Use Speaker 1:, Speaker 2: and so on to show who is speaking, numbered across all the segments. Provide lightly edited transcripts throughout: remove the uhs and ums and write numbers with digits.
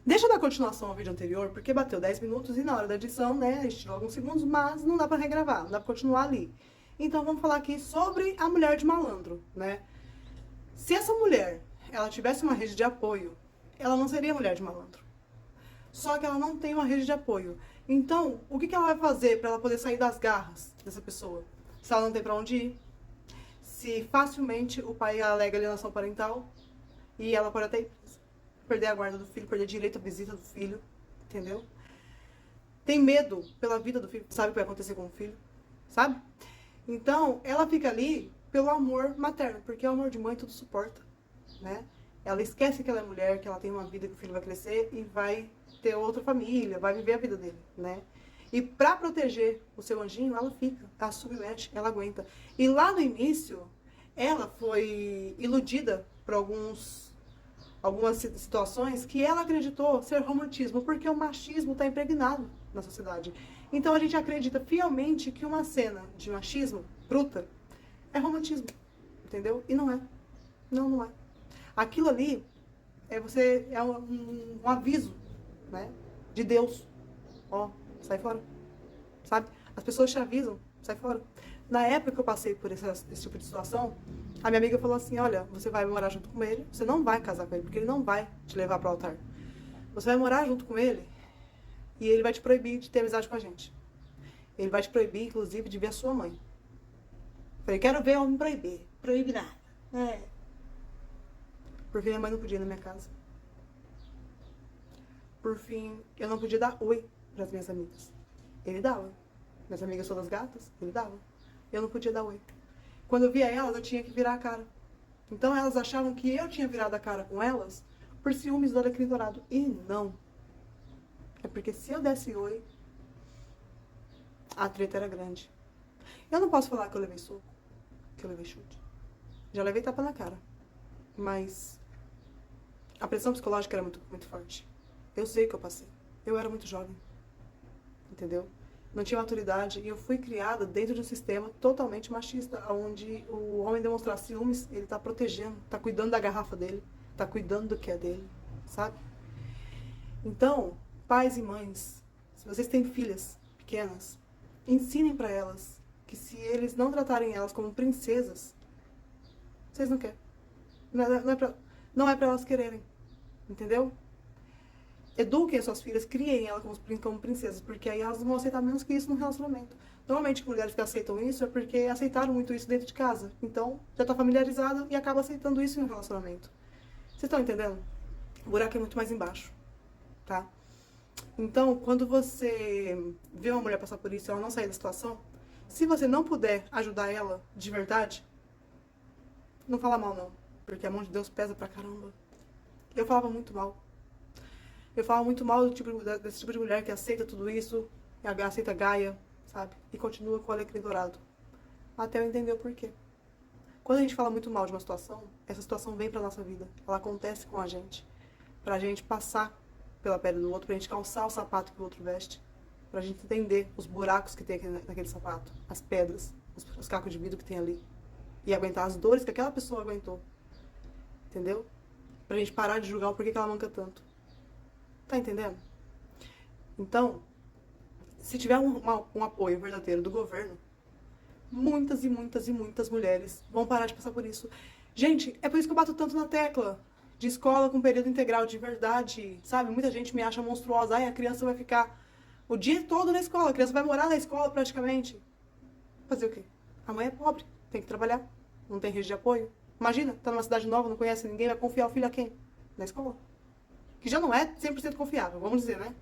Speaker 1: Deixa eu dar continuação ao vídeo anterior, porque bateu 10 minutos e na hora da edição, né, a gente tirou alguns segundos, mas não dá pra regravar, não dá pra continuar ali. Então vamos falar aqui sobre a mulher de malandro, né? Se essa mulher, ela tivesse uma rede de apoio, ela não seria mulher de malandro. Só que ela não tem uma rede de apoio. Então, o que ela vai fazer pra ela poder sair das garras dessa pessoa? Se ela não tem pra onde ir, se facilmente o pai alega alienação parental e ela pode até perder a guarda do filho, perder direito à visita do filho, entendeu? Tem medo pela vida do filho, sabe o que vai acontecer com o filho, sabe? Então, ela fica ali pelo amor materno, porque o amor de mãe tudo suporta, né? Ela esquece que ela é mulher, que ela tem uma vida, que o filho vai crescer e vai ter outra família, vai viver a vida dele, né? E pra proteger o seu anjinho, ela fica, ela submete, ela aguenta. E lá no início, ela foi iludida por algumas situações que ela acreditou ser romantismo, porque o machismo está impregnado na sociedade. Então a gente acredita fielmente que uma cena de machismo bruta é romantismo, entendeu? E não é. Não, não é. Aquilo ali é um aviso, né, de Deus. Ó, sai fora, sabe? As pessoas te avisam, sai fora. Na época que eu passei por esse tipo de situação, a minha amiga falou assim, olha, você vai morar junto com ele, você não vai casar com ele, porque ele não vai te levar pro altar. Você vai morar junto com ele e ele vai te proibir de ter amizade com a gente. Ele vai te proibir, inclusive, de ver a sua mãe. Falei, quero ver homem proibir. Proíbe nada. É. Por fim, minha mãe não podia ir na minha casa. Por fim, eu não podia dar oi pras minhas amigas. Ele dava. Minhas amigas todas gatas, ele dava. Eu não podia dar oi. Quando eu via elas, eu tinha que virar a cara. Então elas achavam que eu tinha virado a cara com elas por ciúmes do alecrim dourado. E não. É porque se eu desse oi, a treta era grande. Eu não posso falar que eu levei soco, que eu levei chute. Já levei tapa na cara. Mas a pressão psicológica era muito, muito forte. Eu sei que eu passei. Eu era muito jovem. Entendeu? Não tinha maturidade e eu fui criada dentro de um sistema totalmente machista, onde o homem demonstrar ciúmes, ele tá protegendo, tá cuidando da garrafa dele, tá cuidando do que é dele, sabe? Então, pais e mães, se vocês têm filhas pequenas, ensinem pra elas que se eles não tratarem elas como princesas, vocês não querem. Não é pra elas quererem, entendeu? Eduquem as suas filhas, criem elas como princesas, porque aí elas não vão aceitar menos que isso no relacionamento. Normalmente, mulheres que aceitam isso é porque aceitaram muito isso dentro de casa. Então, já tá familiarizada e acaba aceitando isso em um relacionamento. Vocês estão entendendo? O buraco é muito mais embaixo, tá? Então, quando você vê uma mulher passar por isso e ela não sair da situação, se você não puder ajudar ela de verdade, não fala mal não, porque a mão de Deus pesa pra caramba. Eu falava muito mal. Eu falo muito mal desse tipo de mulher que aceita tudo isso, aceita Gaia, sabe? E continua com o alecrim dourado. Até eu entender o porquê. Quando a gente fala muito mal de uma situação, essa situação vem pra nossa vida. Ela acontece com a gente. Pra gente passar pela pele do outro, pra gente calçar o sapato que o outro veste. Pra gente entender os buracos que tem aqui naquele sapato. As pedras, os cacos de vidro que tem ali. E aguentar as dores que aquela pessoa aguentou. Entendeu? Pra gente parar de julgar o porquê que ela manca tanto. Tá entendendo? Então, se tiver um apoio verdadeiro do governo, muitas e muitas e muitas mulheres vão parar de passar por isso. Gente, é por isso que eu bato tanto na tecla de escola com período integral de verdade, sabe? Muita gente me acha monstruosa. Ai, a criança vai ficar o dia todo na escola, a criança vai morar na escola praticamente. Fazer o quê? A mãe é pobre, tem que trabalhar, não tem rede de apoio. Imagina, tá numa cidade nova, não conhece ninguém, vai confiar o filho a quem? Na escola. Que já não é 100% confiável, vamos dizer, né?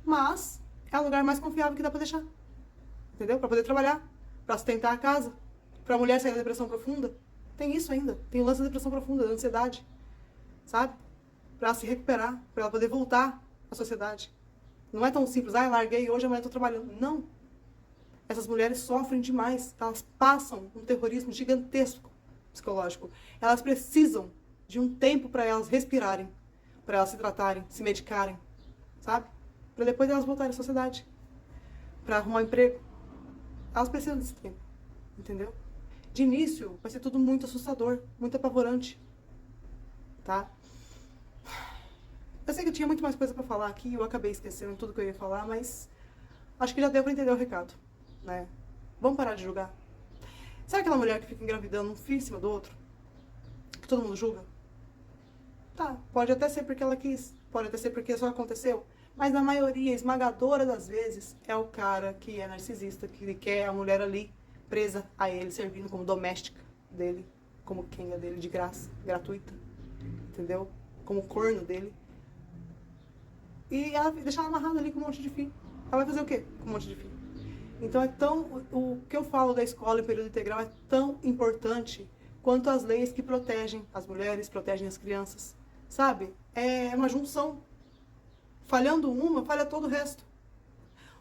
Speaker 1: Mas é o lugar mais confiável que dá pra deixar. Entendeu? Pra poder trabalhar, pra sustentar a casa, pra mulher sair da depressão profunda. Tem isso ainda. Tem o lance da depressão profunda, da ansiedade. Sabe? Pra ela se recuperar, pra ela poder voltar à sociedade. Não é tão simples, larguei hoje, amanhã tô trabalhando. Não. Essas mulheres sofrem demais. Elas passam um terrorismo gigantesco psicológico. Elas precisam de um tempo pra elas respirarem, pra elas se tratarem, se medicarem, sabe? Pra depois elas voltarem à sociedade, pra arrumar um emprego. Elas precisam desse tempo, entendeu? De início, vai ser tudo muito assustador, muito apavorante, tá? Eu sei que eu tinha muito mais coisa pra falar aqui, eu acabei esquecendo tudo que eu ia falar, mas acho que já deu pra entender o recado, né? Vamos parar de julgar. Sabe aquela mulher que fica engravidando um filho em cima do outro? Que todo mundo julga? Tá, pode até ser porque ela quis, pode até ser porque só aconteceu, mas na maioria esmagadora das vezes é o cara que é narcisista, que quer a mulher ali presa a ele, servindo como doméstica dele, como quenga dele de graça, gratuita, entendeu? Como corno dele. E ela deixa ela amarrada ali com um monte de fio. Ela vai fazer o quê com um monte de fio? Então é tão. O que eu falo da escola em período integral é tão importante quanto as leis que protegem as mulheres, protegem as crianças. Sabe? É uma junção. Falhando uma, falha todo o resto.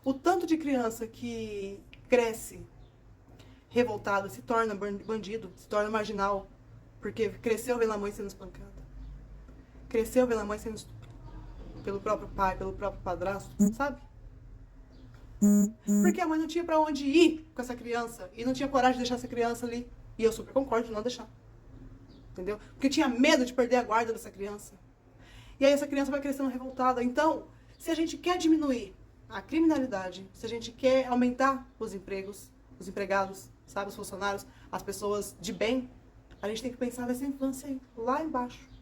Speaker 1: O tanto de criança que cresce revoltada, se torna bandido, se torna marginal, porque cresceu vendo a mãe sendo espancada. Cresceu vendo a mãe sendo estúpida pelo próprio pai, pelo próprio padrasto, sabe? Porque a mãe não tinha pra onde ir com essa criança e não tinha coragem de deixar essa criança ali. E eu super concordo de não deixar. Entendeu? Porque tinha medo de perder a guarda dessa criança. E aí essa criança vai crescendo revoltada. Então, se a gente quer diminuir a criminalidade, se a gente quer aumentar os empregos, os empregados, sabe, os funcionários, as pessoas de bem, a gente tem que pensar nessa infância aí, lá embaixo.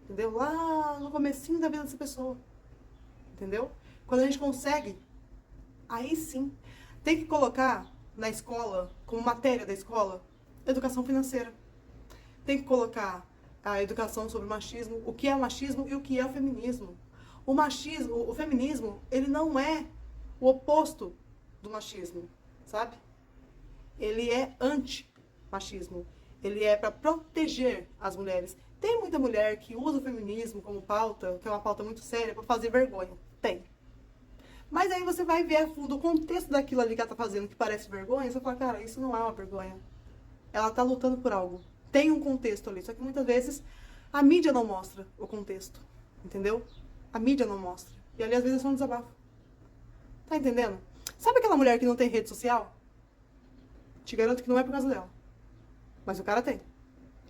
Speaker 1: Entendeu? Lá no comecinho da vida dessa pessoa. Entendeu? Quando a gente consegue, aí sim, tem que colocar na escola, como matéria da escola, educação financeira. Tem que colocar a educação sobre machismo, o que é machismo e o que é o feminismo. O machismo, o feminismo, ele não é o oposto do machismo, sabe? Ele é anti-machismo. Ele é para proteger as mulheres. Tem muita mulher que usa o feminismo como pauta, que é uma pauta muito séria, para fazer vergonha. Tem. Mas aí você vai ver a fundo o contexto daquilo ali que ela tá fazendo, que parece vergonha, e você fala, cara, isso não é uma vergonha. Ela tá lutando por algo. Tem um contexto ali, só que muitas vezes a mídia não mostra o contexto, entendeu? A mídia não mostra. E ali às vezes é só um desabafo. Tá entendendo? Sabe aquela mulher que não tem rede social? Te garanto que não é por causa dela. Mas o cara tem.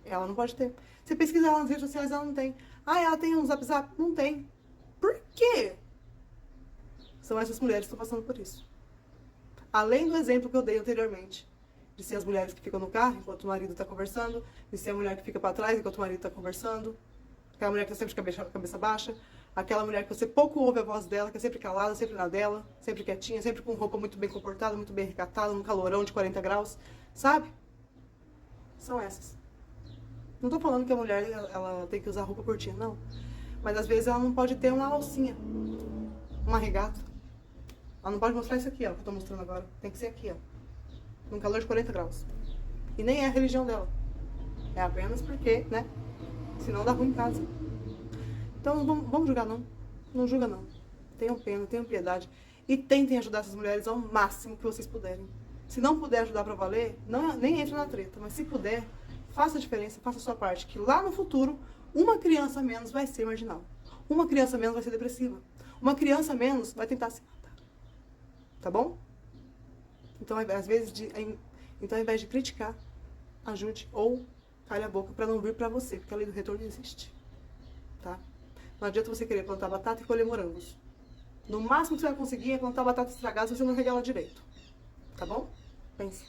Speaker 1: Ela não pode ter. Você pesquisa ela nas redes sociais, ela não tem. Ah, ela tem um zap zap? Não tem. Por quê? São essas mulheres que estão passando por isso. Além do exemplo que eu dei anteriormente, de ser as mulheres que ficam no carro enquanto o marido está conversando, de ser a mulher que fica para trás enquanto o marido está conversando, aquela mulher que está sempre de cabeça baixa, aquela mulher que você pouco ouve a voz dela, que é sempre calada, sempre na dela, sempre quietinha, sempre com roupa muito bem comportada, muito bem recatada, num calorão de 40 graus, sabe? São essas. Não tô falando que a mulher ela tem que usar roupa curtinha, não. Mas às vezes ela não pode ter uma alcinha, uma regata. Ela não pode mostrar isso aqui, ó, que eu tô mostrando agora. Tem que ser aqui, ó. Num calor de 40 graus. E nem é a religião dela. É apenas porque, né? Senão dá ruim em casa. Então não vamos julgar, não. Não julga, não. Tenham pena, tenham piedade. E tentem ajudar essas mulheres ao máximo que vocês puderem. Se não puder ajudar pra valer, não, nem entre na treta. Mas se puder, faça a diferença, faça a sua parte. Que lá no futuro, uma criança menos vai ser marginal. Uma criança menos vai ser depressiva. Uma criança menos vai tentar se matar. Tá bom? Então, às vezes, então, ao invés de criticar, ajude ou cale a boca para não vir para você, porque a lei do retorno existe. Tá? Não adianta você querer plantar batata e colher morangos. No máximo que você vai conseguir é plantar batata estragada se você não regar ela direito. Tá bom? Pense.